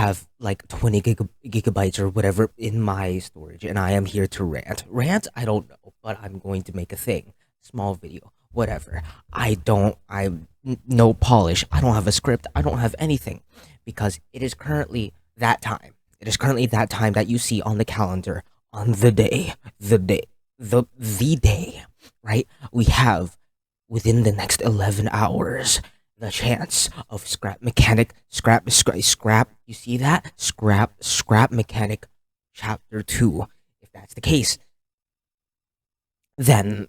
have like 20 gigabytes or whatever in my storage, and I am here to rant. Rant, I don't know, but I'm going to make a thing, small video, whatever. I'm no polish. I don't have a script. I don't have anything because it is currently that time. It is currently that time that you see on the calendar on the day, right? We have within the next 11 hours the chance of scrap. You see that? Scrap Mechanic Chapter 2. If that's the case, then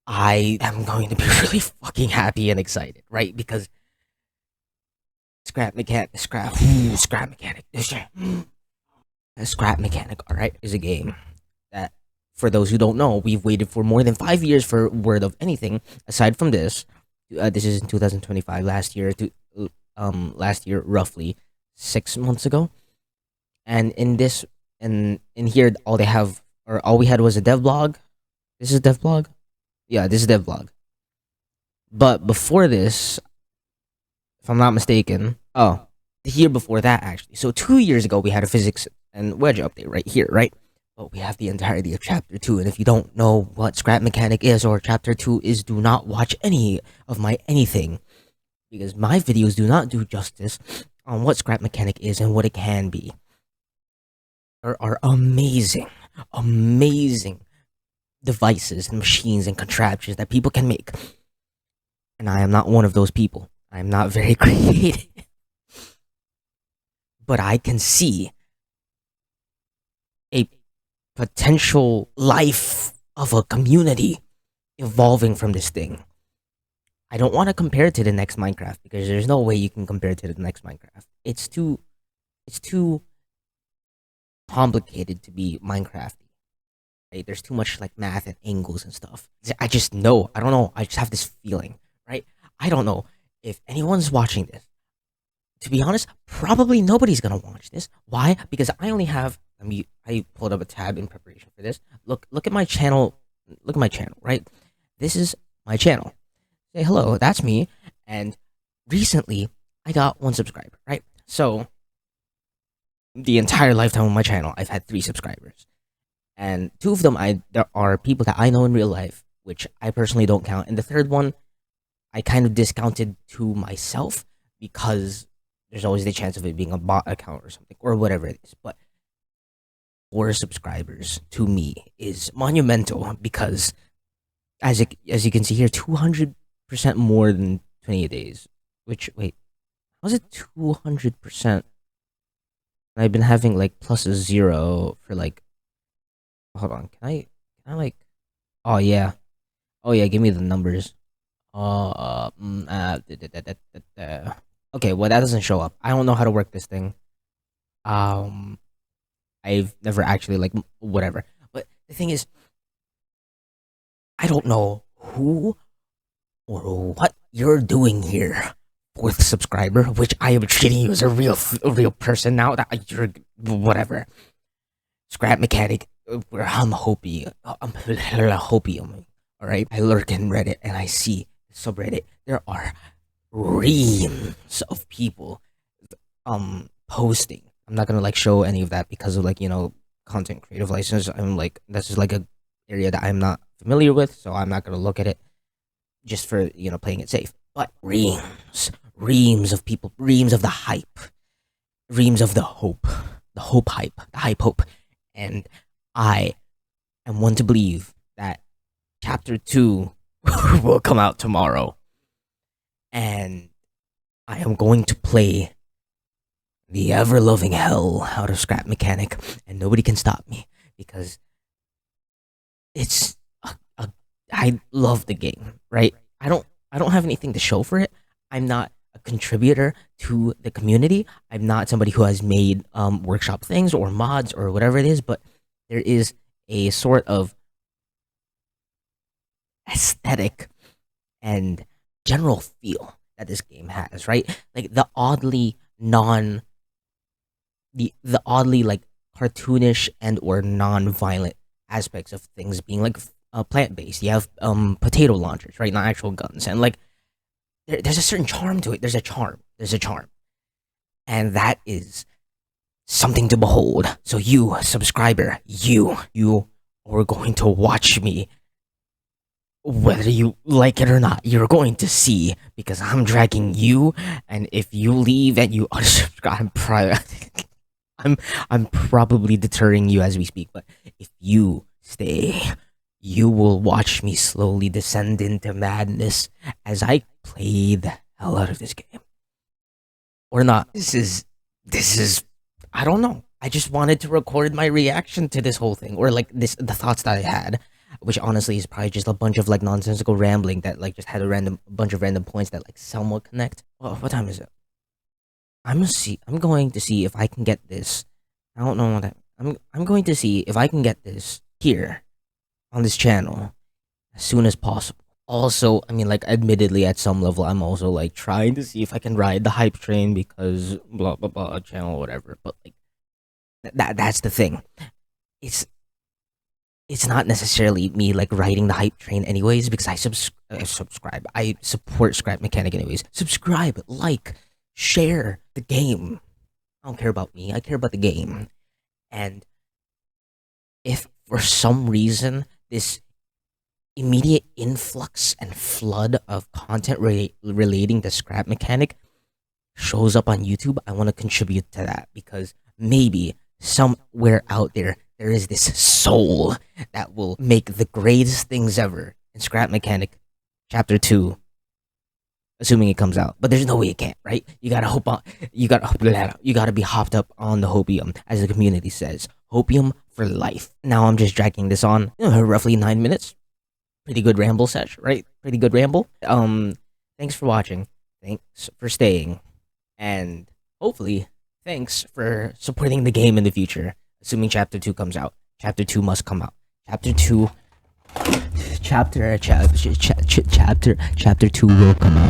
I am going to be really fucking happy and excited, right? Because Scrap Mechanic. Scrap Mechanic, alright, is a game that, for those who don't know, we've waited for more than 5 years for word of anything aside from this. This is in 2025. Last year, roughly 6 months ago, and in here, all we had was a dev blog. This is dev blog. Yeah, this is dev blog. But before this, if I'm not mistaken, the year before that actually. So 2 years ago, we had a physics and wedge update right here, right? But we have the entirety of Chapter 2, and if you don't know what Scrap Mechanic is or Chapter 2 is, do not watch any of my anything, because my videos do not do justice on what Scrap Mechanic is and what it can be. There are amazing, amazing devices and machines and contraptions that people can make. And I am not one of those people. I am not very creative. But I can see a potential life of a community evolving from this thing. I don't want to compare it to the next Minecraft because there's no way you can compare it to the next Minecraft. It's too complicated to be Minecrafty. Right? There's too much like math and angles and stuff. I just know. I don't know. I just have this feeling, right? I don't know if anyone's watching this. To be honest, probably nobody's gonna watch this. Why? Because I only have. I pulled up a tab in preparation for this. Look at my channel. Look at my channel, right? This is my channel. Say hello. That's me. And recently, I got 1 subscriber, right? So the entire lifetime of my channel, I've had 3 subscribers, and 2 of them there are people that I know in real life, which I personally don't count, and the third one I kind of discounted to myself because there's always the chance of it being a bot account or something or whatever it is. But 4 subscribers to me is monumental because, as you can see here, 200% more than 28 days. Which, wait, was it 200%? I've been having like plus a 0 for like. Hold on, can I like? Oh yeah, give me the numbers. Okay, well that doesn't show up. I don't know how to work this thing. Um, I've never actually like whatever. But the thing is, I don't know who or what you're doing here, 4th subscriber, which I am treating you as a real person now that you're whatever. Scrap Mechanic, I'm Hopi. I'm Hopium. Alright? I lurk in Reddit and I see subreddit. There are reams of people posting. I'm not gonna like show any of that because of like, content creative license. I'm like, this is like a area that I'm not familiar with, so I'm not gonna look at it just for playing it safe. But reams of people, reams of the hype, reams of the hope hype, the hype hope. And I am one to believe that Chapter 2 will come out tomorrow. And I am going to play the ever-loving hell out of Scrap Mechanic, and nobody can stop me because it's I love the game, right? I don't have anything to show for it. I'm not a contributor to the community. I'm not somebody who has made workshop things or mods or whatever it is, but there is a sort of aesthetic and general feel that this game has, right? Like the oddly like cartoonish and or non-violent aspects of things being like plant-based. You have potato launchers, right? Not actual guns, and like there's a certain charm to it. There's a charm. And that is something to behold. So you, subscriber, you are going to watch me. Whether you like it or not, you're going to see, because I'm dragging you, and if you leave and you unsubscribe, I'm probably deterring you as we speak. But if you stay, you will watch me slowly descend into madness as I play the hell out of this game. Or not. This is I don't know. I just wanted to record my reaction to this whole thing, or like the thoughts that I had, which honestly is probably just a bunch of like nonsensical rambling that like just had a bunch of random points that like somewhat connect. Oh, what time is it? I'm going to see if I can get this. I don't know what I'm going to see if I can get this here on this channel as soon as possible. Also, I mean, like, admittedly, at some level, I'm also like trying to see if I can ride the hype train because blah blah blah channel whatever. But like that's the thing. It's it's not necessarily me like riding the hype train anyways, because subscribe. I support Scrap Mechanic anyways. Subscribe, like, share the game. I don't care about me. I care about the game. And if for some reason this immediate influx and flood of content relating to Scrap Mechanic shows up on YouTube, I want to contribute to that, because maybe somewhere out there is this soul that will make the greatest things ever in Scrap Mechanic Chapter 2, assuming it comes out. But there's no way it can't, right? You gotta hope on, you gotta be hopped up on the hopium, as the community says. Hopium for life. Now I'm just dragging this on, roughly 9 minutes. Pretty good ramble sesh, right? Pretty good ramble. Thanks for watching. Thanks for staying. And hopefully, thanks for supporting the game in the future. Assuming Chapter 2 comes out. Chapter 2 must come out. Chapter 2 will come out.